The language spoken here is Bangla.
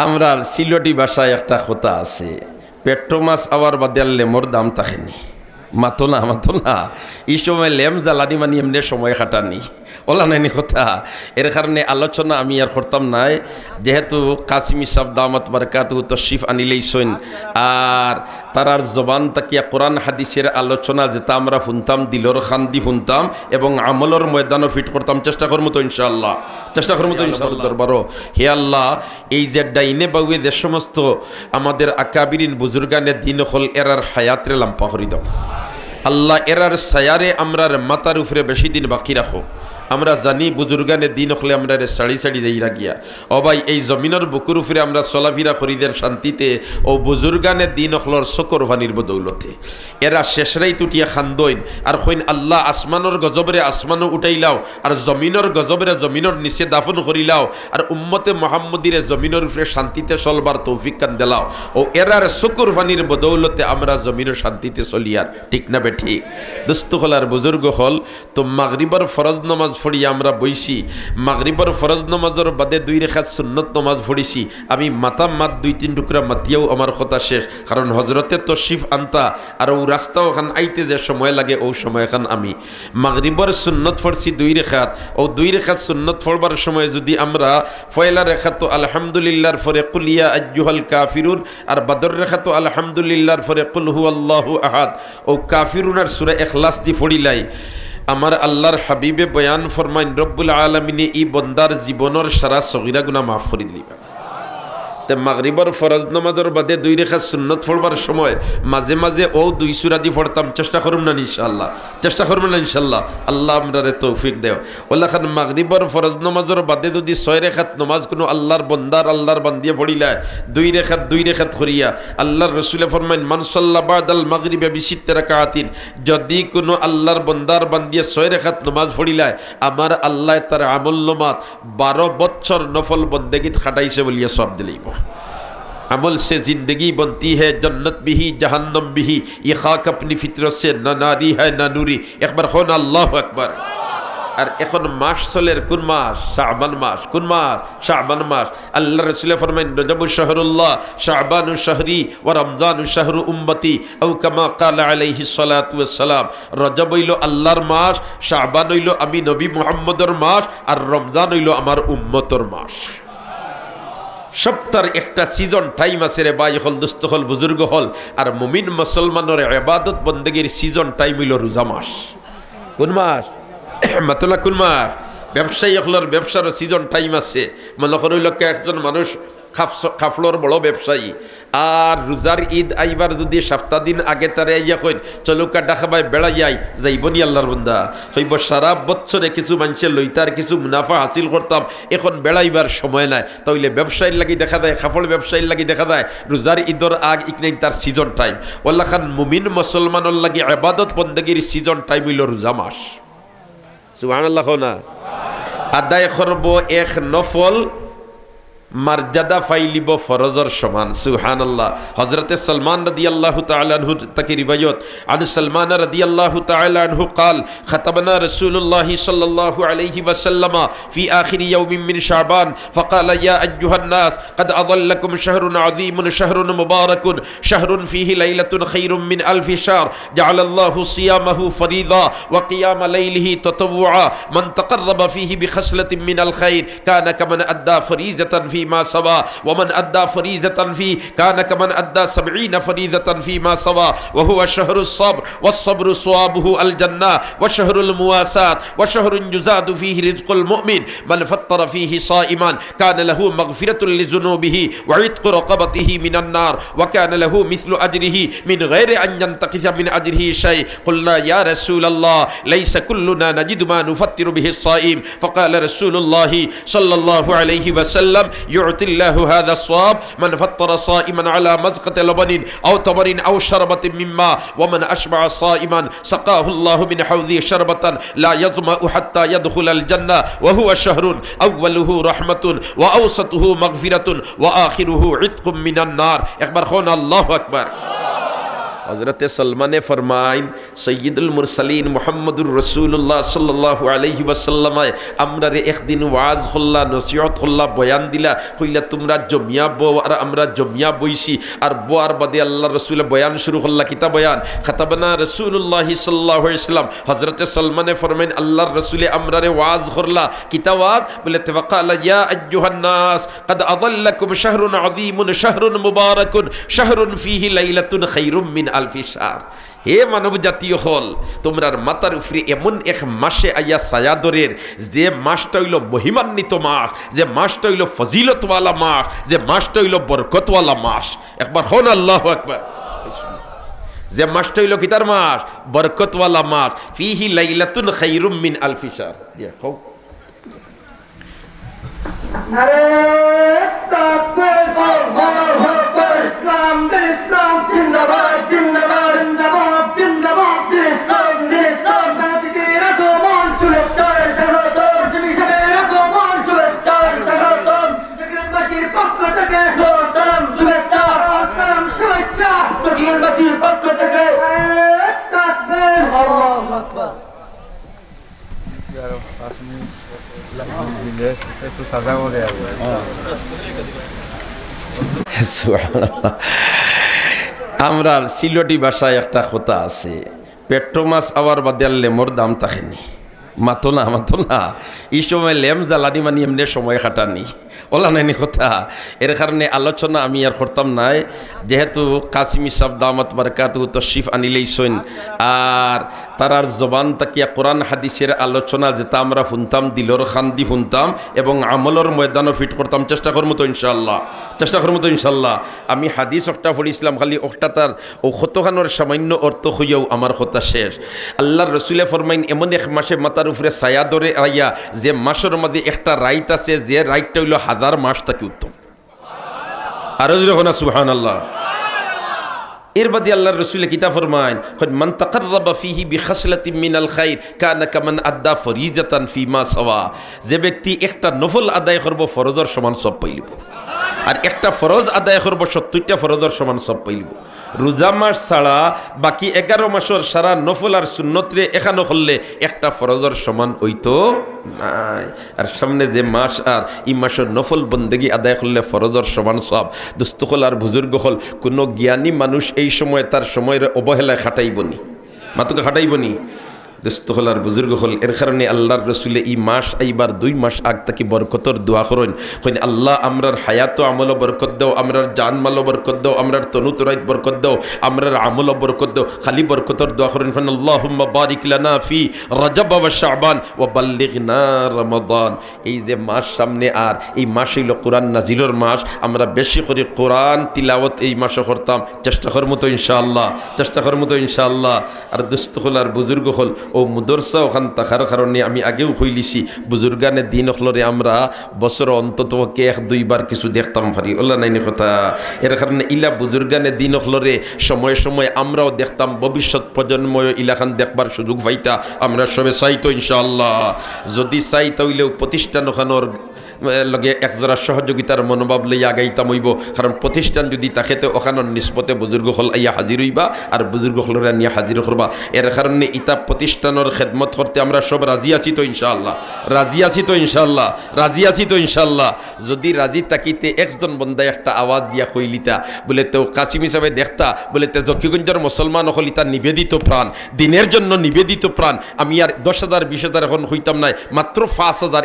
আমরা সিলটি ভাষায় একটা কথা আছে, পেট্রো মাছ আবার বাদে লেমর দাম থাকেনি। মাতো না এই সময় লেম জ্বালানি মানে এমনি সময় কাটানি ওলা নাইনি কথা। এর কারণে আলোচনা আমি আর করতাম নাই, যেহেতু কাসিমি সাহেব দামাত বারকাতু তশরিফ আনিলেইছেন আর তারার জবান তাকিয়া কোরআন হাদিসের আলোচনা যেটা আমরা শুনতাম দিলর খান্দি শুনতাম এবং আমলর ময়দানও ফিট করতাম। চেষ্টা করবো তো ইনশাআল্লাহ, চেষ্টা করবো তো ইনশাআল্লাহ দরবারও। হে আল্লাহ, এই যে ডাইনে বাউয়ে যে সমস্ত আমাদের আকাবিরিন বুজুর্গানে দিন হল এরার হায়াতরে লাম্পা করি দাও আল্লাহ, এরার সায়ারে আমরার মাতার উপরে বেশি দিন বাকি রাখো। আমরা জানি বুজুর্গানে দিন হলে আমরা সাড়ি দেই রাখিয়া ও ভাই এই জমিনের বুকুর উপরে আমরা চলাফেরা করি দেন শান্তিতে। ও বুজুর্গানে দিন হলর শকর ভানির বদৌলতে এরা শেষরাই তুটিয়া খান্দইন আর কইন আল্লাহ আসমানোর গজবরে আসমানও উঠাইলাও আর জমিনের গজবরে জমিনের নিচে দাফন করিলাও আর উম্মতে মোহাম্মদিরে জমিনের উপরে শান্তিতে চলবার তৌফিক কান দিলাও। ও এরার শকর ভানির বদৌলতে আমরা জমিনের শান্তিতে চলিয়ার, ঠিক না বে ঠিক? দোস্ত হল আর বুজুর্গ হল তো মাগরিবার ফরজ নামাজ ফড়িয়া আমরা বইছি, মাগরিবর ফরজ নামাজের বাদে 2 রাকাত সুন্নত নামাজ পড়িছি। আমি মাত 2-3 টুকরা মাতিয়াও আমার কথা শেষ, কারণ হজরতে তশরিফ আনতা আর ও রাস্তা ওখান আইতে যে সময় লাগে ও সময় খান আমি মাগরিবর সুন্নত পড়ছি 2 রাকাত। ও 2 রাকাত সুন্নত পড়বার সময় যদি আমরা পয়লা রাকাত আলহামদুলিল্লাহর পরে কুল ইয়া আইয়ুহাল কাফিরুন আর বাদর রাকাত আলহামদুলিল্লাহর পরে কুল হুয়াল্লাহু আহাদ ও কাফিরুন আর সূরা ইখলাস দি পড়িলাই, আমার আল্লাহর হাবিবে বয়ান ফরমাইন রব্বুল আলামিনে ই বন্দার জীবনের সারা সগীরা গুনাহ মাফ করে দিবা। তে মাগরিবর ফরজ নামাজের বাদে 2 রাকাত সুন্নত পড়বার সময় মাঝে মাঝে ও 2 সূরা দি পড়তাম। চেষ্টা করুম না ইনশাআল্লাহ, চেষ্টা করুম না ইনশাআল্লাহ। আল্লাহ আমরারে তৌফিক দেও। ওলা খান মাগরিবর ফরজ নামাজের বাদে যদি 6 রাকাত নামাজ কোনো আল্লাহর বন্দার আল্লাহর বান্দিয়ে পড়িলা 2 রাকাত করিয়া আল্লাহর রাসূলে ফরমাইন মান সাল্লা বাদাল মাগরিবে বিসিত্তি রাকাতিন, যদি কোনো আল্লাহর বন্দার বান্দিয়ে 6 রাকাত নামাজ পড়িলা আমার আল্লাহ তার আমল নামাত 12 বছর নফল বন্দেগীত খাটাইছে বলিয়া সব দিলেইব। अमल से जिंदगी बनती है जन्नत भी ही जहन्नम भी ही, ये खाक अपनी फितरत से न नारी है न नूरी। एक बार खोना अल्लाह अकबर। আর এখন মাস চলের কোন মাস? শাবান মাস। কোন মাস? শাবান মাস। আল্লাহ রাসূল ফরমায়েন রজবু শাহরুল্লাহ শাবানু শাহরি ওয়া রমজানু শাহরু উম্মতি আও কামা ক্বালা আলাইহিস সালাতু ওয়াস সালাম। রজব হইল আল্লাহর মাস, শাবান হইল আমি নবী মুহাম্মদের মাস, আর রমজান হইল আমার উম্মতের মাস। সপ্তাহের একটা সিজন টাইম আছে রে ভাই হল, দুস্থ হল, বুজুর্গ হল। আর মুমিন মুসলমানের ইবাদত বন্দেগীর সিজন টাইম হইল রোজা মাস। কোন মাস? মাতলা কোন মাস? ব্যবসায়ী হলর ব্যবসার সিজন টাইম আছে। মনে করইল একজন মানুষ খাফলর বড় ব্যবসায়ী আর রোজার ঈদ আইবার যদি সপ্তাহ দিন আগে তারে আইয়া কইন চলুকা ডাকাবাই বেড়াইয়াই যাইবনি আল্লাহর বান্দা কইব সারা বছরে কিছু মানুষের লইতার কিছু মুনাফা হাসিল করতাম, এখন বেড়াইবার সময় নাই। তাইলে ব্যবসায়ীর লাগি দেখা যায়, খাফল ব্যবসায়ীর লাগি দেখা যায় রোজার ঈদর আগ ইকনাই তার সিজন টাইম। ওয়াল্লাহ খান মুমিন মুসলমানের লাগি ইবাদত বন্দেগীর সিজন টাইম হইল রোজা মাস। সুবহানাল্লাহ না আদায় করব এক নফল মর্যাদা ফাইলিব ফরজর সমান। সুবহানাল্লাহ। হযরতে সালমান রাদিয়াল্লাহু তাআলা আনহু তাকে রিওয়ায়াত আন সালমান রাদিয়াল্লাহু তাআলা আনহু قال خطبنا رسول الله صلى الله عليه وسلم في آخر يوم من شعبان فقال يا أيها الناس قد أظلكم شهر عظيم شهر مبارك شهر فيه ليلة خير من ألف شهر جعل الله صيامه فريضا وقيام ليله تطوعا من تقرب فيه بخصلة من الخير كان كمن أدى فريضة فيما سوى ومن أدى فريضة فيه كان كمن أدى 70 فريضة فيما سوى وهو شهر الصبر والصبر صوابه الجنة وشهر المواساة وشهر يزاد فيه رزق المؤمن من فطر فيه صائما كان له مغفرة لذنوبه وعتق رقبته من النار وكان له مثل أجره من غير أن ينتقص من أجره شيء قلنا يا رسول الله ليس كلنا نجد ما نفطر به الصائم فقال رسول الله صلى الله عليه وسلم يعطي الله هذا الصواب من فطر صائما على مزقة لبن أو تمر أو شربة من ماء ومن أشبع صائما سقاه الله من حوضه شربة لا يظمأ حتى يدخل الجنة وهو شهر أوله رحمة وأوسطه مغفرة وآخره عتق من النار। একবার خونا الله أكبر। হযরতে সলমানে ফরমাইন সৈয়দুল মুরসালিন মুহাম্মদুর রাসূলুল্লাহ সাল্লাল্লাহু আলাইহি ওয়াসাল্লাম আমরা রে একদিন ওয়াজ হল্লা নসিহত হল্লা বয়ান দিলা কইলা তোমরা জমিয়া বো আর আমরা জমিয়া বইছি আর বোয়ার বাদে আল্লাহর রাসূল বয়ান শুরু হল্লা কিতা বয়ান খাতাবনা রাসূলুল্লাহ সাল্লাল্লাহু আলাইহি ওয়াসাল্লাম হযরতে সলমানে ফরমাইন আল্লাহর রাসূলে আমরা রে ওয়াজ করলা কিতা ওয়াজ বলে তাওয়াক্কালা ইয়া আইয়ুহান নাস قد أضلكم شهر عظيم شهر مبارك شهر فيه ليلة خير من ألف شهر হে মানব জাতীয় হল তোমরার মাথার উপরে এমন এক মাসে আইয়া ছায়াদরের যে মাসটা হইল মহিমান্বিত মাস, যে মাসটা হইল ফজিলতওয়ালা মাস, যে মাসটা হইল বরকতওয়ালা মাস। একবার হন আল্লাহু আকবার। যে মাসটা হইল কিতার মাস? বরকতওয়ালা মাস। ফিহি লাইলাতুন খায়রুম মিন আলফি শাহর। নারে তাকবীর আল্লাহু আকবার। ইসলাম ইসলাম জিন্দাবাদ জিন্দাবাদ জিন্দাবাদ জিন্দাবাদ ইসলাম ইসলাম জাতির আগমন শুভেচ্ছার স্বাগতম হিসেবের আগমন শুভেচ্ছার স্বাগতম জগন্নাথবাসীর পক্ষ থেকে সালাম শুভেচ্ছা আসসালাম শুভেচ্ছা জগন্নাথবাসীর পক্ষ থেকে তাকবীর আল্লাহু আকবার। আমরা সিলেটি ভাষায় একটা কথা আছে, পেট্রো মাছ আওয়ার বাদে লেমর দাম থাকেনি। মাতো না এই সময় লেম জ্বালানি মানে এমনি সময় কাটানি ওলা নাইনি কথা। এর কারণে আলোচনা আমি আর করতাম নাই, যেহেতু কাসিমি সাহেব দামাত বারকাতহু তশরিফ আনিলেইছেন আর তারার জবান তাকিয়া কোরআন হাদিসের আলোচনা যেটা আমরা শুনতাম দিলর খান্দি শুনতাম এবং আমলর ময়দানও ফিট করতাম। চেষ্টা করবো তো ইনশাল্লাহ। আমি হাদিস একটা পড়িছিলাম, খালি একটা তার ও কতখানোর সামান্য অর্থ হইয়াও আমার কথা শেষ। আল্লাহর রসুলে ফরমাইন এমন এক মাসে মাথার উপরে ছায়া ধরে আইয়া যে মাসের মধ্যে একটা রাইত আছে, যে রাইটটা হইল হাজার মাস থাকি উত্তম। আরো যখন সুবহানাল্লাহ। এর বাদে আল্লাহর রাসূল কিতাব ফরমায় মান তাকাররাবা ফিহি বিখাসলাতিন মিনাল খায়র কানা কামান আদ্দা ফরিজাতান ফিমা সাওয়া। যে ব্যক্তি একটা নফল আদায় করব ফরজের সমান সব পাইলিব, আর একটা ফরজ আদায় করব 70টা ফরজের সমান সব পাইলিব। রোজা মাস ছাড়া বাকি 11 মাসের সারা নফল আর সুন্নতরে এখানো করলে একটা ফরজের সমান হইতো নাই। আর সামনে যে মাস আর এই মাসের নফল বন্দেগী আদায় করলে ফরজের সমান সব। দোস্ত হল আর বুজুর্গ হল, কোনো জ্ঞানী মানুষ এই সময় তার সময়ের অবহেলায় খাটাইবনি, মাতুকে খাটাইবনি। দোস্ত হল আর বুজুর্গ হল। এর কারণে আল্লাহর রসুলে এই মাস এইবার 2 মাস আগ তাকে বরকতর দোয়া করেন, আল্লাহ আমরার হায়াত আমল বরকত দাও, আমরার জান মাল বরকত দাও, আমরার তনু তরাইত বরকত দাও, আমরার আমল বরকত দাও। খালি বরকতর দোয়া করেন, আল্লাহুম্মা বারিক লানা ফি রজব ওয়া শাবান ওয়া বাল্লিগনা রমাদান। এই যে মাস সামনে, আর এই মাস হইল কোরআন নাজিলের মাস। আমরা বেশি করে কোরআন তিলাওয়াত এই মাসে করতাম। চেষ্টা করবো তো ইনশাআল্লাহ। আর দোস্ত হল আর বুজুর্গ হল, ও মুদরসা ওখান থাকার কারণে আমি আগেও কইলিছি বুজুর্গানে দিন অখলরে আমরা বছর অন্তত কে 1-2 বার কিছু দেখতাম পারি, ওলা নাইনি কথা। এর কারণে ইলা বুজুর্গানে দিন অখলরে সময় সময় আমরাও দেখতাম, ভবিষ্যৎ প্রজন্ম ইলাখান দেখবার সুযোগ পাইতা। আমরা সবে চাইতো ইনশাআল্লাহ, যদি চাই তাইলেও প্রতিষ্ঠান ওখানোর লগে একজোড়া সহযোগিতার মনোভাব লইয়া আগাইতাম হইব। কারণ প্রতিষ্ঠান যদি তাকেতে ওখানোর নিষ্পতে বুজুর্গ হল আইয়া হাজির হইবা আর বুজুর্গ হলরা নিয়ে হাজির করবা। এর কারণে ইতা প্রতিষ্ঠানের খেদমত করতে আমরা সব রাজি আছি তো ইনশাআল্লাহ। যদি রাজি তাকিতে একজন বন্দায় একটা আওয়াজ দিয়া কইলিতা বলে তো কাসিম হিসাবে দেখতা বলে তো জকিগঞ্জের মুসলমান হলিতা নিবেদিত প্রাণ, দিনের জন্য নিবেদিত প্রাণ। আমি আর 10,000 20,000 এখন হইতাম নাই, মাত্র 5,000